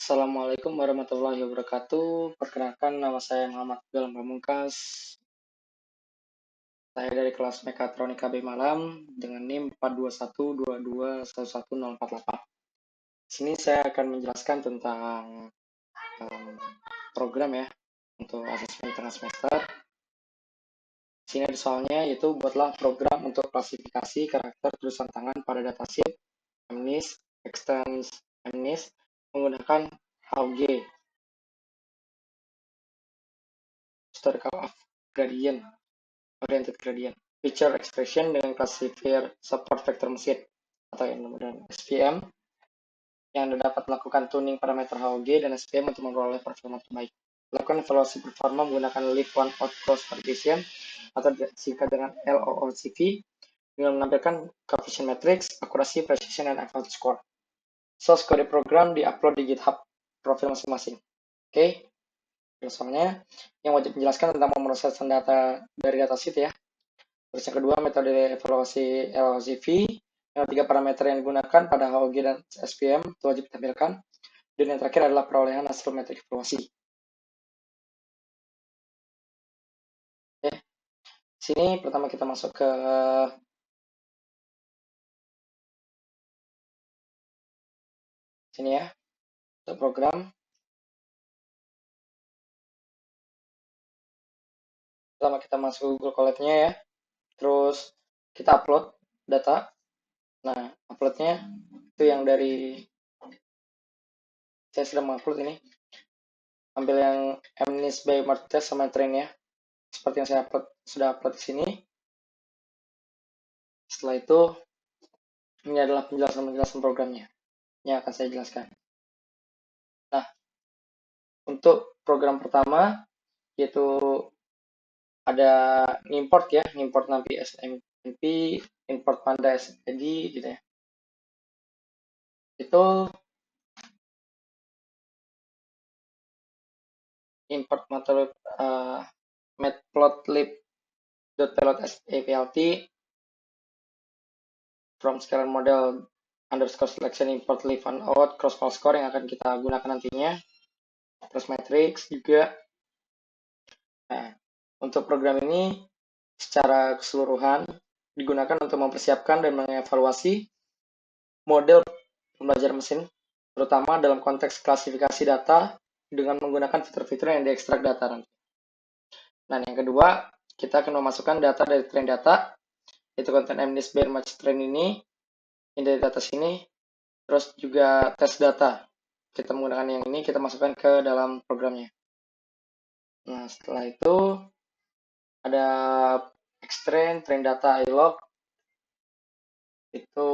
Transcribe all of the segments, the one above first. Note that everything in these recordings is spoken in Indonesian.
Assalamualaikum warahmatullahi wabarakatuh. Perkenalkan, nama saya Muhammad Galang Pamungkas. Saya dari kelas Mekatronika B Malam dengan NIM 42122111048. Di sini saya akan menjelaskan tentang program ya untuk asesmen tengah semester. Di sini ada soalnya, yaitu buatlah program untuk klasifikasi karakter tulisan tangan pada datasheet MNIST, Extends MNIST menggunakan HOG, Historical Gradient, Oriented Gradient, Feature Expression dengan Classifier Support Vector Machine atau yang kemudian SVM, yang dapat melakukan tuning parameter HOG dan SVM untuk memperoleh performa terbaik. Lakukan evaluasi performa menggunakan Leave One Out Cross Validation atau disingkat dengan LOOCV dengan menampilkan coefficient matrix, akurasi, precision, dan effort score. Source code program di-upload di GitHub profil masing-masing. Oke. Soalnya yang wajib menjelaskan tentang pemrosesan data dari datasheet ya. Terus yang kedua, metode evaluasi LOCV. Yang tiga parameter yang digunakan pada HOG dan SVM itu wajib ditampilkan. Dan yang terakhir adalah perolehan hasil metrik evaluasi. Oke. Sini pertama kita masuk ke sini ya, untuk program. Pertama kita masuk Google Colab-nya ya. Terus kita upload data. Nah, uploadnya itu yang dari saya sudah mengupload ini. Ambil yang MNIST by Martes sama train ya. Seperti yang saya sudah upload di sini. Setelah itu, ini adalah penjelasan programnya yang akan saya jelaskan. Nah, untuk program pertama yaitu ada import ya, import NumPy SMP, import Panda SID gitu ya. Itu import metode matplotlib.plt from scalar model underscore selection import live and out cross file score yang akan kita gunakan nantinya. Terus matrix juga. Nah, untuk program ini secara keseluruhan digunakan untuk mempersiapkan dan mengevaluasi model pembelajaran mesin, terutama dalam konteks klasifikasi data dengan menggunakan fitur-fitur yang diekstrak data nanti. Nah, yang kedua, kita akan memasukkan data dari train data, yaitu konten MNIST by match train ini dari data sini, terus juga tes data. Kita menggunakan yang ini, kita masukkan ke dalam programnya. Nah, setelah itu ada extrain train data ilog, itu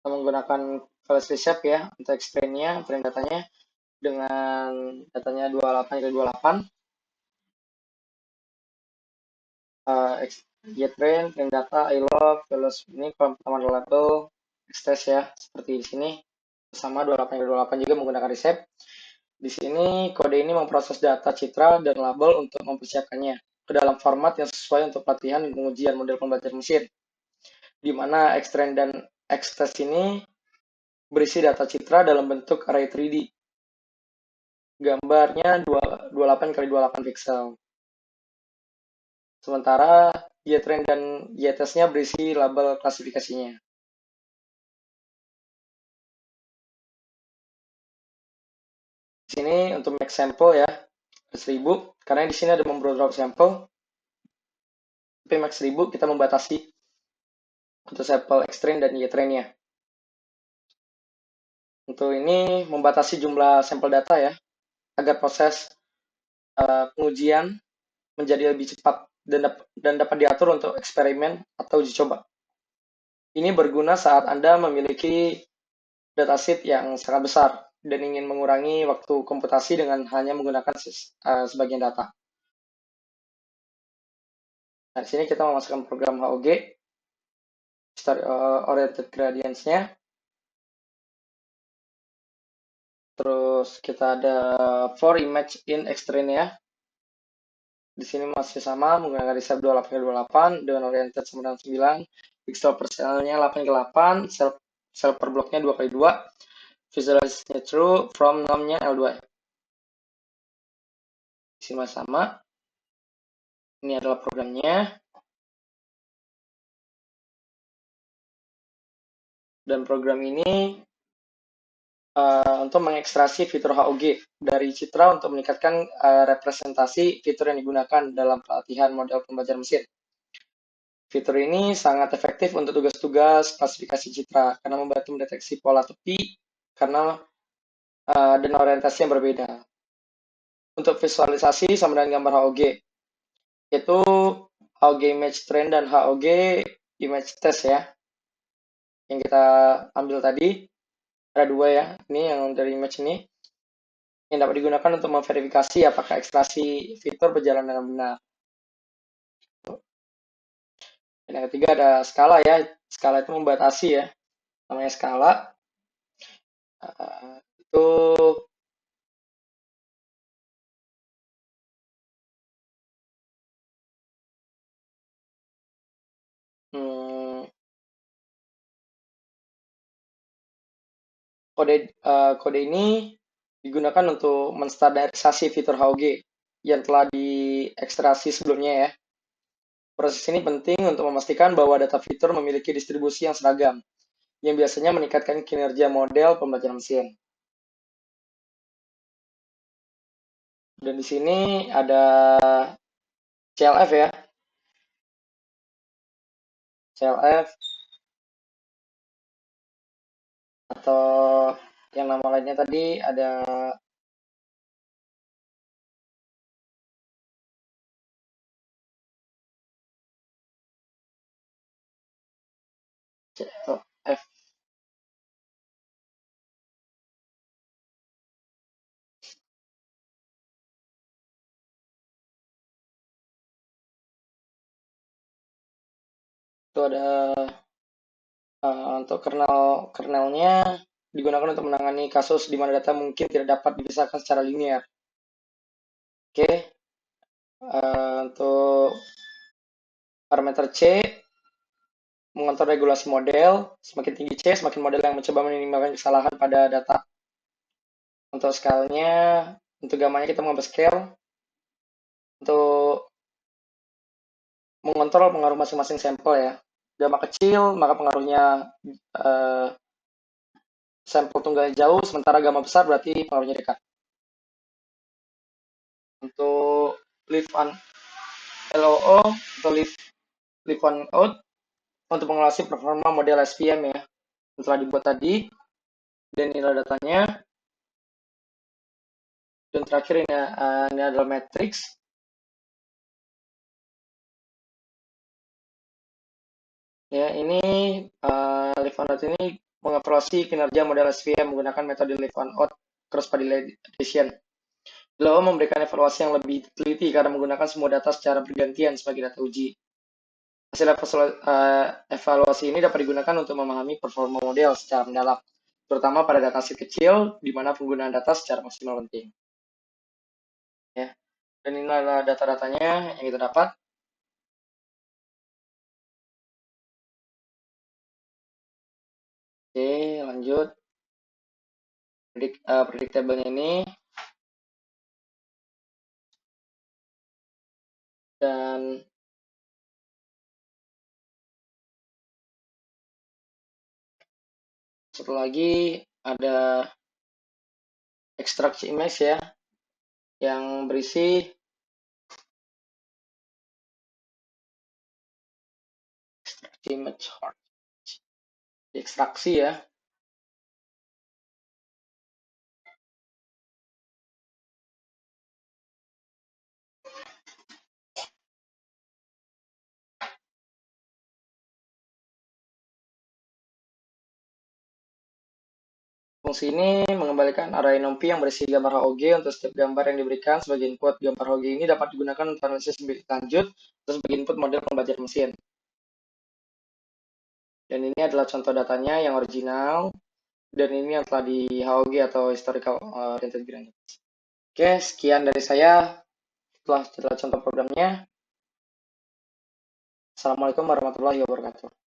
menggunakan file shape ya untuk extrainnya, train datanya dengan datanya 28x28. Train data, ilog, velocity ini kalau pertama label, extras ya, seperti di sini. Sama 28x28 juga menggunakan reshape. Di sini kode ini memproses data citra dan label untuk mempersiapkannya ke dalam format yang sesuai untuk pelatihan dan pengujian model pembelajaran mesin, di mana extrain dan extras ini berisi data citra dalam bentuk array 3D. Gambarnya 28x28 pixel. Sementara YTrain dan YTest-nya berisi label klasifikasinya. Di sini untuk make sample ya, 1000, karena di sini ada memberapa sampel. Tapi max 1000 kita membatasi untuk sampel extrain dan YTrain-nya. Untuk ini membatasi jumlah sampel data ya, agar proses pengujian menjadi lebih cepat dan dapat diatur untuk eksperimen atau uji coba. Ini berguna saat Anda memiliki dataset yang sangat besar dan ingin mengurangi waktu komputasi dengan hanya menggunakan sebagian data. Nah, di sini kita memasukkan program HOG, Oriented Gradients-nya. Terus kita ada for image in extrain ya. Di sini masih sama menggunakan reshape 28x28 dengan oriented 99, pixel per selnya 8x8, sel per bloknya 2x2. visualize true from nomnya L2. Di sini sama. Ini adalah programnya. Dan program ini untuk mengekstraksi fitur HOG dari Citra untuk meningkatkan representasi fitur yang digunakan dalam pelatihan model pembelajaran mesin. Fitur ini sangat efektif untuk tugas-tugas klasifikasi Citra karena membantu mendeteksi pola tepi dan orientasi yang berbeda. Untuk visualisasi sama dengan gambar HOG, yaitu HOG Image Trend dan HOG Image Test ya, yang kita ambil tadi. Ada dua ya, ini yang dari image ini, yang dapat digunakan untuk memverifikasi apakah ekstraksi fitur berjalan dengan benar. Dan yang ketiga ada skala ya, skala itu membatasi ya, namanya skala. Itu kode ini digunakan untuk menstandarisasi fitur HOG yang telah diekstraksi sebelumnya ya. Proses ini penting untuk memastikan bahwa data fitur memiliki distribusi yang seragam, yang biasanya meningkatkan kinerja model pembelajaran mesin. Dan di sini ada CLF ya. CLF atau yang nama lainnya tadi ada CLF. Itu ada untuk kernelnya digunakan untuk menangani kasus di mana data mungkin tidak dapat dipisahkan secara linear. Oke, untuk parameter C mengontrol regulasi model. Semakin tinggi C, semakin model yang mencoba meminimalkan kesalahan pada data. Untuk skalanya, untuk gamanya kita mengambil scale untuk mengontrol pengaruh masing-masing sampel ya. Gamma kecil, maka pengaruhnya sampel tunggalnya jauh, sementara gamma besar berarti pengaruhnya dekat. Untuk leave on LOO atau leave on out untuk mengawasi performa model SVM ya yang telah dibuat tadi, dan ini adalah datanya. Dan terakhir ini adalah matrix. Ya, ini leave on out ini mengevaluasi kinerja model SVM menggunakan metode leave on out cross validation. LOO memberikan evaluasi yang lebih teliti karena menggunakan semua data secara bergantian sebagai data uji. Hasil evaluasi ini dapat digunakan untuk memahami performa model secara mendalam, terutama pada dataset kecil di mana penggunaan data secara maksimal penting. Ya. Dan ini adalah data-datanya yang kita dapat. Oke, lanjut. Predictable ini. Dan satu lagi ada ekstraksi image ya, yang berisi ekstraksi image hard. Ekstraksi ya. Fungsi ini mengembalikan array NumPy yang berisi gambar HOG untuk setiap gambar yang diberikan sebagai input. Gambar HOG ini dapat digunakan untuk analisis lebih lanjut terus sebagai input model pembelajaran mesin. Dan ini adalah contoh datanya yang original, dan ini yang telah di HOG atau Historical Oriented Gradients. Oke, sekian dari saya. Setelah contoh programnya. Assalamualaikum warahmatullahi wabarakatuh.